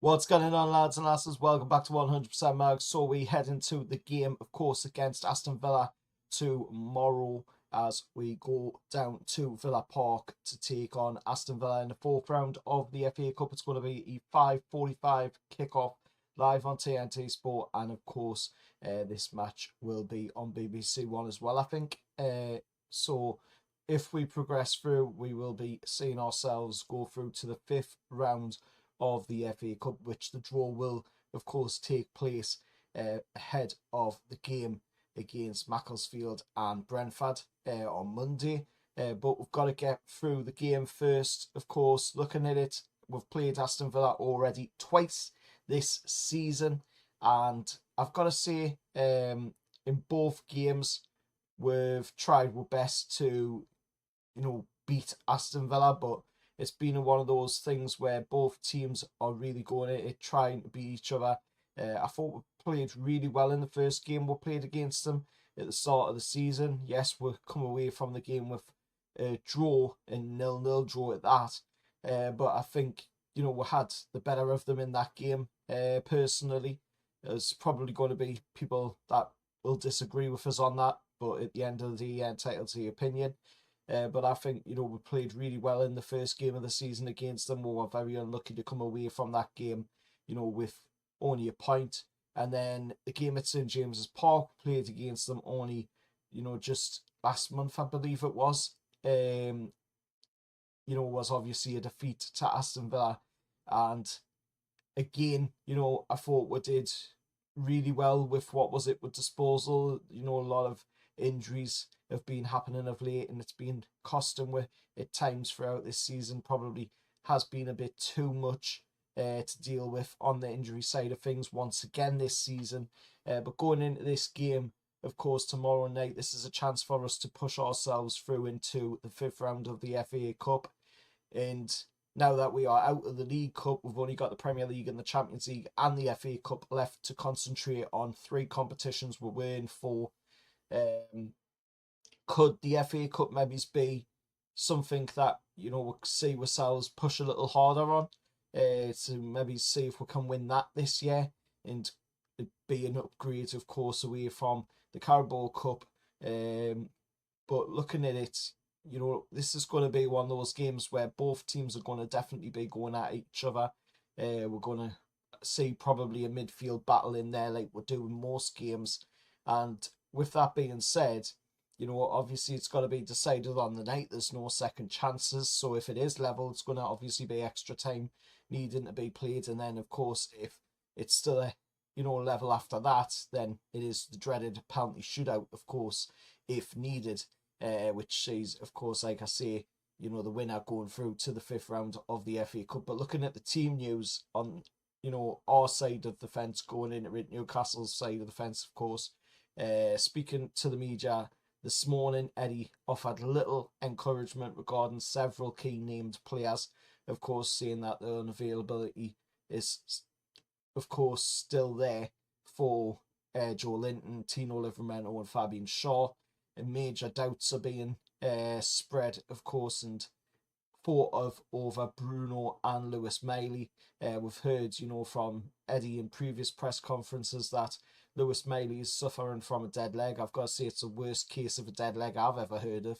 What's going on, lads and lasses? Welcome back to 100% Mag. So we head into the game, of course, against Aston Villa tomorrow as we go down to Villa Park to take on Aston Villa in the fourth round of the FA Cup. It's going to be a 5:45 kickoff live on TNT Sport, and of course, this match will be on BBC One as well, I think. So if we progress through, we will be seeing ourselves go through to the fifth round of the FA Cup, which the draw will, of course, take place ahead of the game against Macclesfield and Brentford on Monday. But we've got to get through the game first, of course. Looking at it, we've played Aston Villa already twice this season, and I've got to say, in both games, we've tried our best to, beat Aston Villa, but it's been one of those things where both teams are really going at it, trying to beat each other. I thought we played really well in the first game we played against them at the start of the season. Yes, we've come away from the game with a draw, and 0-0 draw at that. But I think, we had the better of them in that game, personally. There's probably going to be people that will disagree with us on that, but at the end of the day, entitled to the opinion. But I think, we played really well in the first game of the season against them. We were very unlucky to come away from that game, with only a point. And then the game at St James's Park, played against them only, just last month, I believe it was. Was obviously a defeat to Aston Villa. And again, I thought we did really well with what was it with disposal. A lot of injuries have been happening of late, and it's been costing with at times throughout this season. Probably has been a bit too much to deal with on the injury side of things once again this season. But going into this game, of course, tomorrow night, this is a chance for us to push ourselves through into the fifth round of the FA Cup. And now that we are out of the League Cup, we've only got the Premier League and the Champions League and the FA Cup left to concentrate on three competitions we're in for. Could the FA Cup maybe be something that, we'll see ourselves push a little harder on to maybe see if we can win that this year, and it'd be an upgrade, of course, away from the Carabao Cup. But looking at it, this is going to be one of those games where both teams are going to definitely be going at each other. We're going to see probably a midfield battle in there like we're doing most games. And with that being said, obviously it's got to be decided on the night. There's no second chances. So if it is level, it's going to obviously be extra time needing to be played. And then, of course, if it's still a, level after that, then it is the dreaded penalty shootout, of course, if needed. Which sees, of course, like I say, the winner going through to the fifth round of the FA Cup. But looking at the team news on, our side of the fence, going in at Newcastle's side of the fence, of course, speaking to the media this morning, Eddie offered little encouragement regarding several key named players, of course, saying that the unavailability is, of course, still there for Joe Linton, Tino Livramento and Fabian Shaw. And major doubts are being spread, of course, and thought of over Bruno and Lewis Miley. We've heard, from Eddie in previous press conferences that Lewis Miley is suffering from a dead leg. I've got to say it's the worst case of a dead leg I've ever heard of.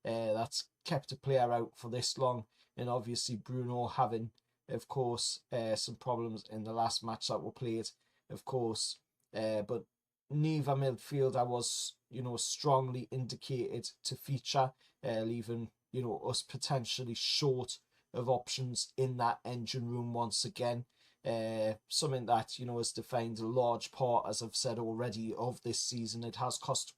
That's kept a player out for this long, and obviously Bruno having, of course, some problems in the last match that we played, of course. But neither midfielder was, strongly indicated to feature, leaving, us potentially short of options in that engine room once again. Something that, has defined a large part, as I've said already, of this season. It has cost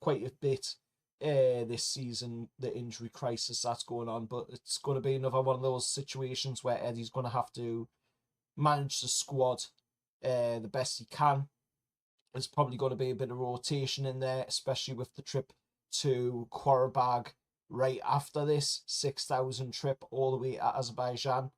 quite a bit this season, the injury crisis that's going on, but it's going to be another one of those situations where Eddie's going to have to manage the squad the best he can. There's probably going to be a bit of rotation in there, especially with the trip to Qarabag right after this 6,000 trip all the way to Azerbaijan.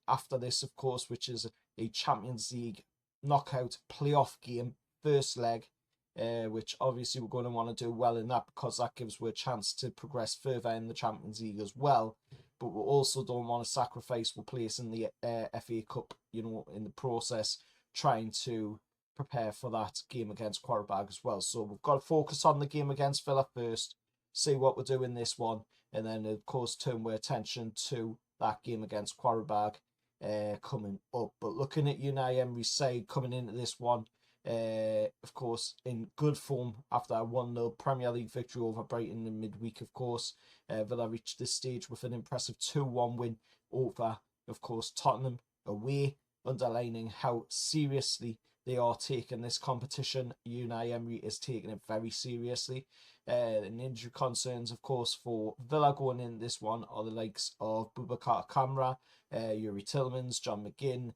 After this, of course, which is a Champions League knockout playoff game, first leg, which obviously we're going to want to do well in that, because that gives us a chance to progress further in the Champions League as well. but we also don't want to sacrifice our place in the FA Cup, you know, in the process, trying to prepare for that game against Quarterback as well. So we've got to focus on the game against Villa first, see what we're doing this one, and then of course turn our attention to that game against Quarterback coming up. But looking at Unai Emery's side coming into this one, of course, in good form after a 1-0 Premier League victory over Brighton in midweek, of course. Villa reached this stage with an impressive 2-1 win over, of course, Tottenham away, underlining how seriously they are taking this competition. Unai Emery is taking it very seriously. And injury concerns, of course, for Villa going in this one are the likes of Boubacar Kamara, Yuri Tillmans, John McGinn,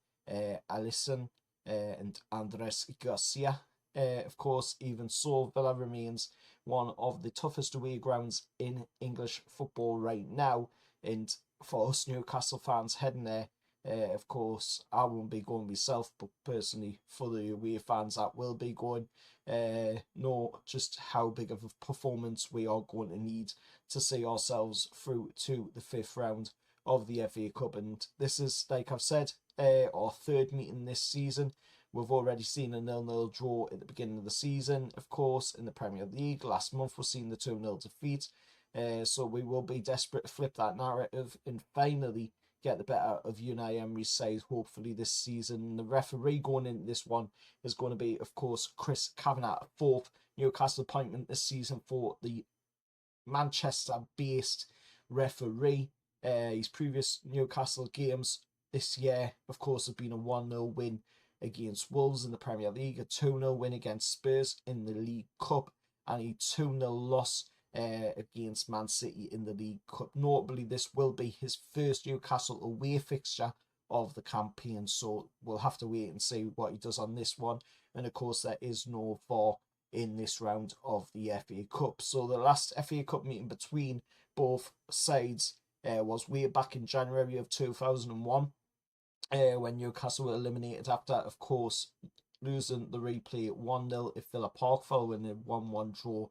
Alisson, and Andres Garcia. Of course, even so, Villa remains one of the toughest away grounds in English football right now. And for us Newcastle fans heading there, of course, I won't be going myself, but personally, for the away fans that will be going, know just how big of a performance we are going to need to see ourselves through to the 5th round of the FA Cup. And this is, like I've said, our 3rd meeting this season. We've already seen a 0-0 draw at the beginning of the season, of course, in the Premier League. Last month we've seen the 2-0 defeat. So we will be desperate to flip that narrative and finally get the better of Unai Emery's side, hopefully this season. The referee going into this one is going to be, of course, Chris Kavanagh, 4th Newcastle appointment this season for the Manchester-based referee. His previous Newcastle games this year, of course, have been a 1-0 win against Wolves in the Premier League, a 2-0 win against Spurs in the League Cup, and a 2-0 loss against Man City in the League Cup. Notably, this will be his first Newcastle away fixture of the campaign, so we'll have to wait and see what he does on this one. And of course, there is no VAR in this round of the FA Cup. So the last FA Cup meeting between both sides was way back in January of 2001, when Newcastle were eliminated after, of course, losing the replay 1-0 at Villa Park following a 1-1 draw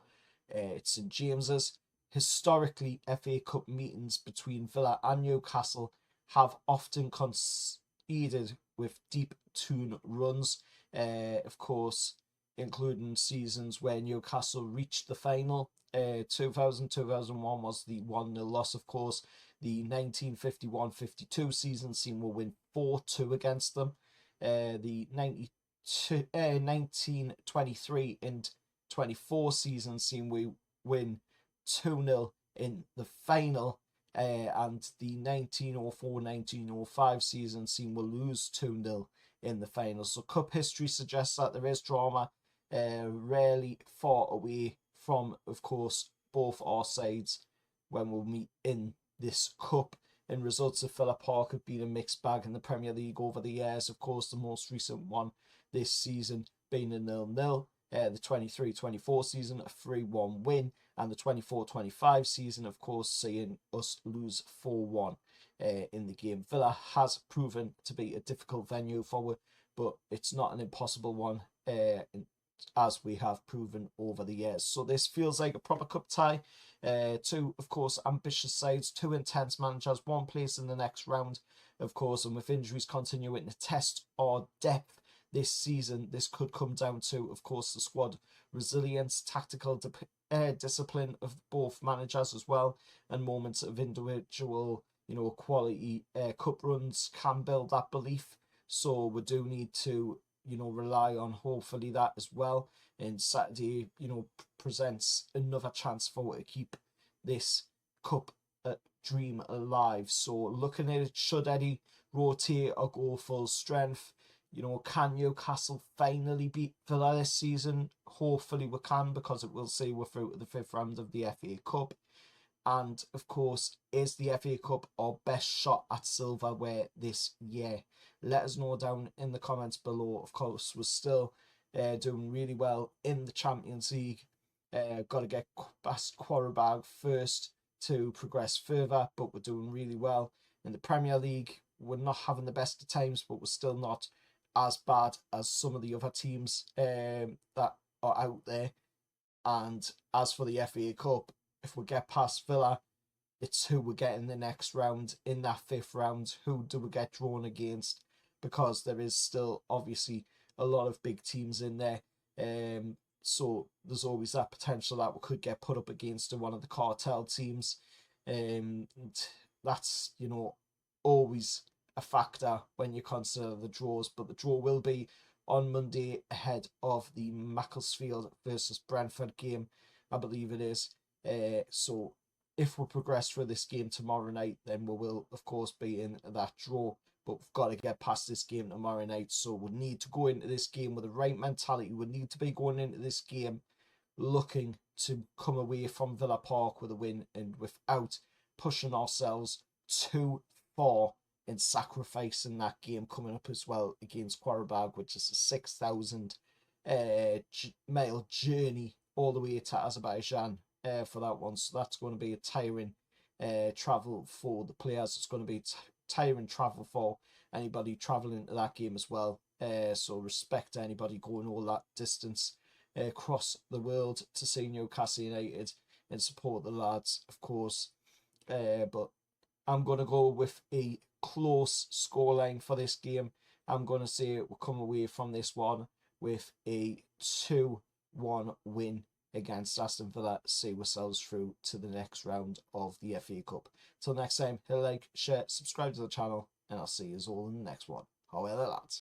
at St James's. Historically, FA Cup meetings between Villa and Newcastle have often conceded with deep 2 runs, of course, including seasons where Newcastle reached the final. 2000-2001 was the 1-0 loss, of course. The 1951-52 season seen will win 4-2 against them. The 1923 and 24 season seen we win 2-0 in the final. And the 1904-1905 season seen will lose 2-0 in the final. So cup history suggests that there is drama, rarely far away from, of course, both our sides when we'll meet in this cup. And results at Villa Park have been a mixed bag in the Premier League over the years. Of course, the most recent one this season being a 0-0. The 23-24 season, a 3-1 win. And the 24-25 season, of course, seeing us lose 4-1 in the game. Villa has proven to be a difficult venue for it, but it's not an impossible one, as we have proven over the years. So this feels like a proper cup tie. 2, of course, ambitious sides, 2 intense managers, 1 place in the next round, of course, and with injuries continuing to test our depth this season, this could come down to, of course, the squad resilience, tactical discipline of both managers as well, and moments of individual, quality cup runs can build that belief. So we do need to, rely on hopefully that as well. And Saturday, presents another chance for to keep this cup dream alive. So looking at it, should Eddie rotate or go full strength? Can Newcastle finally beat Villa this season? Hopefully we can, because it will see we're through to the 5th round of the FA Cup. And of course, is the FA Cup our best shot at silverware this year? Let us know down in the comments below. Of course, we're still doing really well in the Champions League. Got to get past Quarterback first to progress further, but we're doing really well in the Premier League. We're not having the best of times, but we're still not as bad as some of the other teams that are out there. And as for the FA Cup, if we get past Villa, it's who we get in the next round. In that fifth round, who do we get drawn against? Because there is still obviously a lot of big teams in there. So there's always that potential that we could get put up against one of the cartel teams. And that's, you know, always a factor when you consider the draws. But the draw will be on Monday ahead of the Macclesfield versus Brentford game, I believe it is. So if we progress through this game tomorrow night, then we will, of course, be in that draw. But we've got to get past this game tomorrow night. So we need to go into this game with the right mentality. We need to be going into this game looking to come away from Villa Park with a win and without pushing ourselves too far and sacrificing that game coming up as well against Quarabag, which is a 6,000 mile journey all the way to Azerbaijan for that one. So that's going to be a tiring travel for the players. It's going to be tiring travel for anybody travelling to that game as well. So respect to anybody going all that distance across the world to see Newcastle United and support the lads, of course. But I'm going to go with a close scoreline for this game. I'm going to say we'll come away from this one with a 2-1 win against Aston Villa to see ourselves through to the next round of the FA Cup. Till next time, hit a like, share, subscribe to the channel, and I'll see you all in the next one. However, lads.